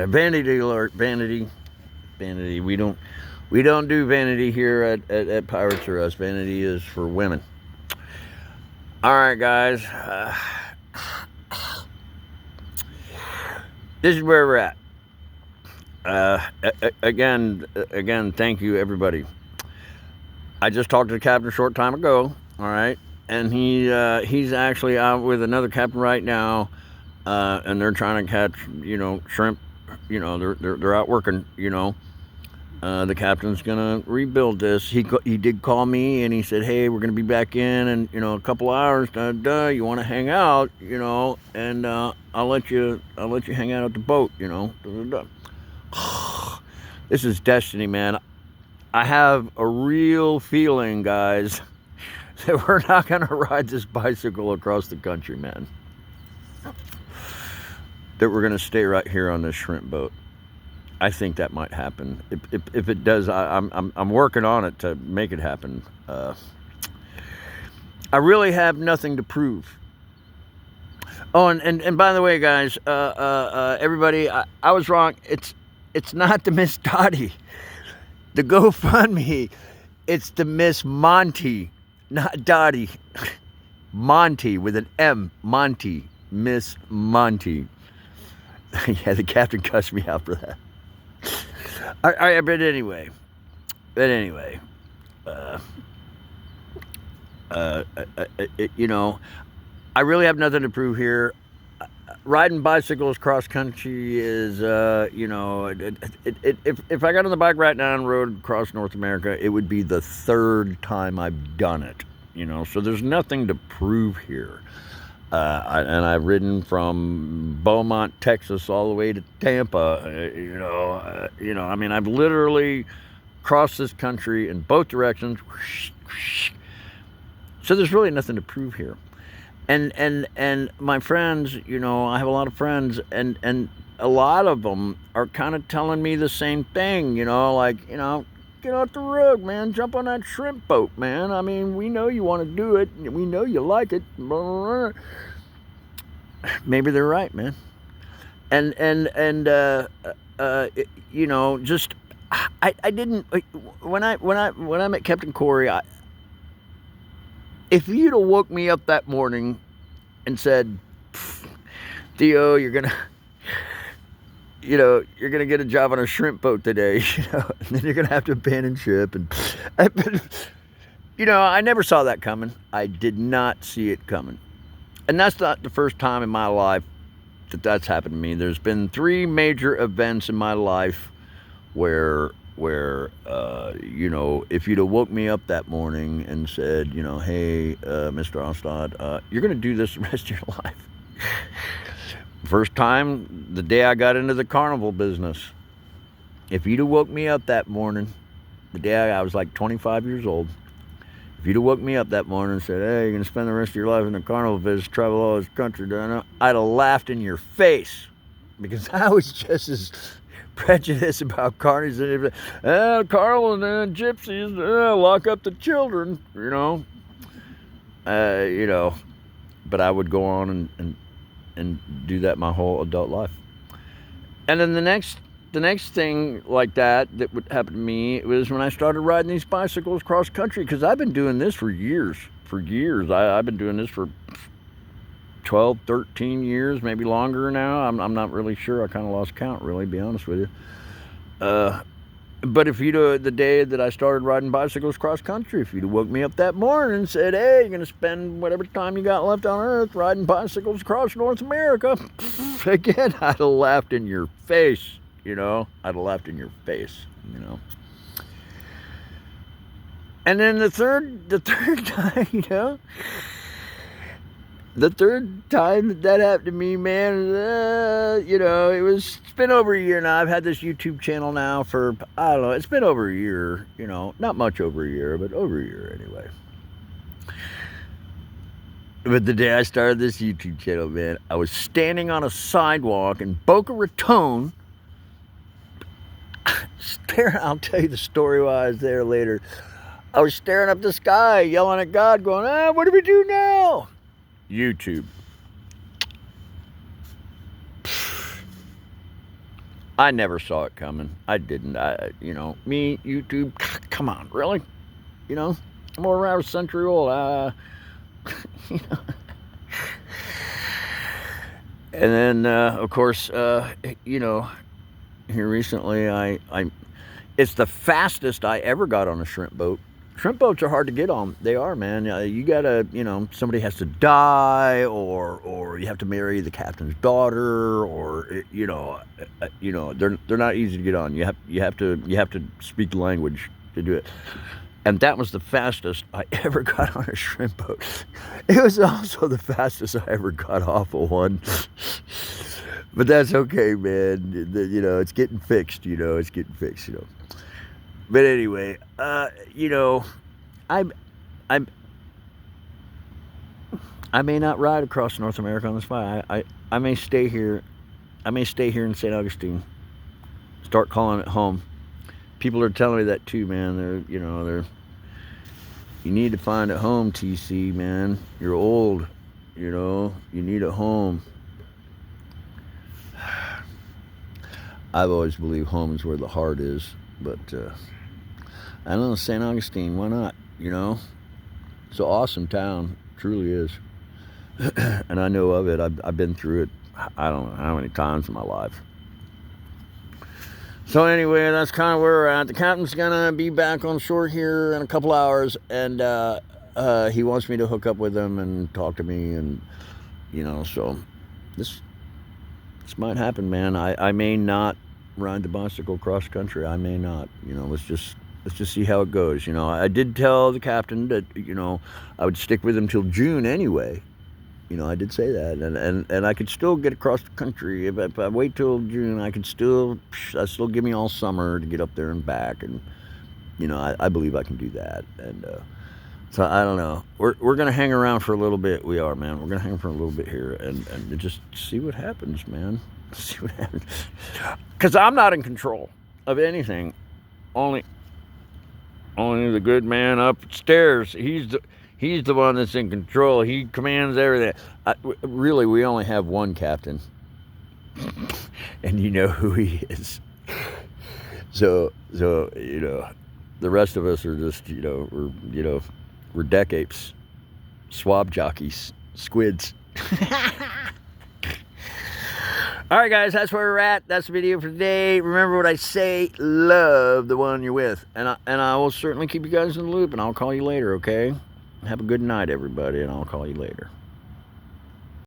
Vanity alert, vanity. Vanity. We don't do vanity here at Pirates R Us. Vanity is for women. All right, guys. This is where we're at. Again, thank you, everybody. I just talked to the captain a short time ago. All right, and he's actually out with another captain right now, and they're trying to catch shrimp. They're out working. The captain's gonna rebuild this. He did call me and he said, "Hey, we're gonna be back in a couple hours. You want to hang out? And I'll let you hang out at the boat. This is destiny, man. I have a real feeling, guys, that we're not gonna ride this bicycle across the country, man. That we're gonna stay right here on this shrimp boat. I think that might happen. If it does, I'm working on it to make it happen. I really have nothing to prove. Oh, and by the way, guys, everybody, I was wrong. It's not the Miss Dottie, the GoFundMe. It's the Miss Monty, not Dottie. Monty with an M. Monty, Miss Monty. Yeah, the captain cussed me out for that. But anyway, I really have nothing to prove here. Riding bicycles cross country is, if I got on the bike right now and rode across North America, it would be the third time I've done it. So there's nothing to prove here. And I've ridden from Beaumont, Texas, all the way to Tampa. I've literally crossed this country in both directions. So there's really nothing to prove here. And my friends, I have a lot of friends, and a lot of them are kind of telling me the same thing. Get off the road, man. Jump on that shrimp boat, man. I mean, we know you want to do it. We know you like it. Maybe they're right, man. And just I didn't when I met Captain Corey. If you'd have woke me up that morning and said, Theo, you're gonna get a job on a shrimp boat today, and then you're gonna have to abandon ship, and I never saw that coming. I did not see it coming, and that's not the first time in my life that's happened to me. There's been 3 major events in my life where if you'd have woke me up that morning and said, hey, Mr. Ostad, you're gonna do this the rest of your life. First time, the day I got into the carnival business. If you'd have woke me up that morning, the day I was like 25 years old, if you'd have woke me up that morning and said, hey, you're going to spend the rest of your life in the carnival business, travel all this country, I'd have laughed in your face, because I was just as prejudiced about carnies and everything. Carnival and then gypsies, lock up the children, But I would go on and do that my whole adult life. And then the next thing like that would happen to me was when I started riding these bicycles cross country, because I've been doing this for years. I've been doing this for 12, 13 years, maybe longer now. I'm not really sure. I kind of lost count, really, to be honest with you. But if you'd the day that I started riding bicycles cross country, if you'd have woke me up that morning and said, hey, you're going to spend whatever time you got left on Earth riding bicycles across North America, again, I'd have laughed in your face, I'd have laughed in your face, And then the third time, the third time that happened to me, man, it's been over a year now. I've had this YouTube channel now for, I don't know, it's been over a year, not much over a year, but over a year anyway. But the day I started this YouTube channel, man, I was standing on a sidewalk in Boca Raton, staring. I'll tell you the story while I was there later. I was staring up the sky, yelling at God, going, what do we do now? YouTube. I never saw it coming. I didn't. Me, YouTube, come on, really? You know, I'm over a century old. You know. And then, of course, here recently, it's the fastest I ever got on a shrimp boat. Shrimp boats are hard to get on. They are, man. You gotta, somebody has to die, or you have to marry the captain's daughter, or they're not easy to get on. You have to speak the language to do it. And that was the fastest I ever got on a shrimp boat. It was also the fastest I ever got off of one. But that's okay, man. It's getting fixed. It's getting fixed. But anyway, I, I, I may not ride across North America on this fly. I may stay here. I may stay here in St. Augustine. Start calling it home. People are telling me that too, man. You need to find a home, TC, man. You're old. You need a home. I've always believed home is where the heart is, but I don't know, St. Augustine, why not? It's an awesome town, truly is. And I know of it. I've been through it, I don't know how many times in my life. So anyway, that's kind of where we're at. The captain's gonna be back on shore here in a couple hours, and he wants me to hook up with him and talk to me, and so this might happen, man. I may not ride the bicycle cross country. I may not. Let's just see how it goes. I did tell the captain that I would stick with him till June anyway. I did say that, and I could still get across the country if I wait till June. I still give me all summer to get up there and back, and I believe I can do that. And so I don't know. We're gonna hang around for a little bit. We are, man. We're gonna hang for a little bit here and just see what happens, man. See what happens. Because I'm not in control of anything. Only the good man upstairs. He's the one that's in control. He commands everything. Really, we only have one captain, and you know who he is. So the rest of us are just we're deck apes, swab jockeys, squids. All right, guys, that's where we're at. That's the video for today. Remember what I say: love the one you're with, and I will certainly keep you guys in the loop, and I'll call you later. Okay. Have a good night, everybody, and I'll call you later.